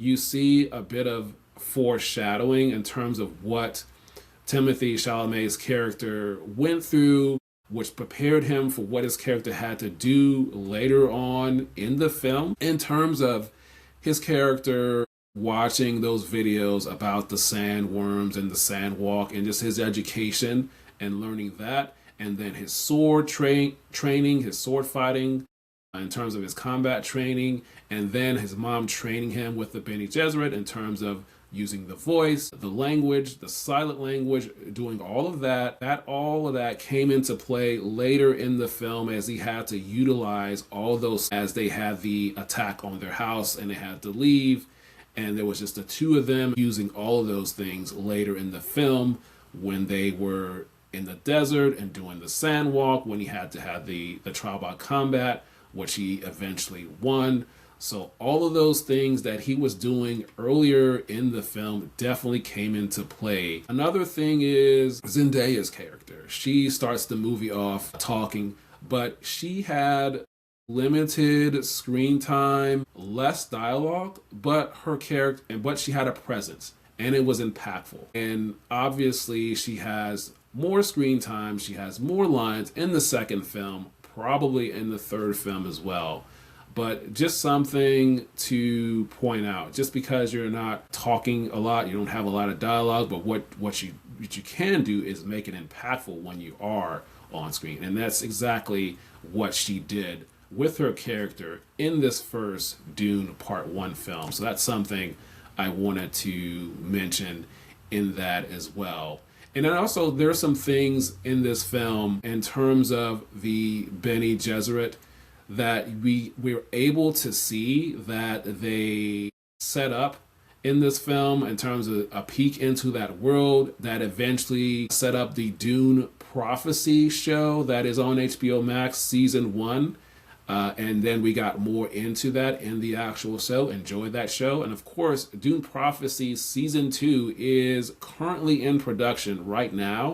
you see a bit of foreshadowing in terms of what Timothée Chalamet's character went through, which prepared him for what his character had to do later on in the film, in terms of his character watching those videos about the sandworms and the sandwalk and just his education and learning that, and then his sword training, his sword fighting, in terms of his combat training, and then his mom training him with the Bene Gesserit in terms of using the voice, the language, the silent language, doing all of that. All of that came into play later in the film as he had to utilize all those as they had the attack on their house and they had to leave. And there was just the two of them using all of those things later in the film when they were in the desert and doing the sandwalk, when he had to have the trial by combat, which he eventually won. So all of those things that he was doing earlier in the film definitely came into play. Another thing is Zendaya's character. She starts the movie off talking, but she had limited screen time, less dialogue, but she had a presence and it was impactful. And obviously she has more screen time, she has more lines in the second film, probably in the third film as well. But just something to point out, just because you're not talking a lot, you don't have a lot of dialogue, but what you can do is make it impactful when you are on screen. And that's exactly what she did with her character in this first Dune Part 1 film. So that's something I wanted to mention in that as well. And then also there are some things in this film in terms of the Bene Gesserit that we were able to see that they set up in this film in terms of a peek into that world that eventually set up the Dune Prophecy show that is on HBO Max season 1. And then we got more into that in the actual show. Enjoyed that show. And of course, Dune Prophecy season 2 is currently in production right now.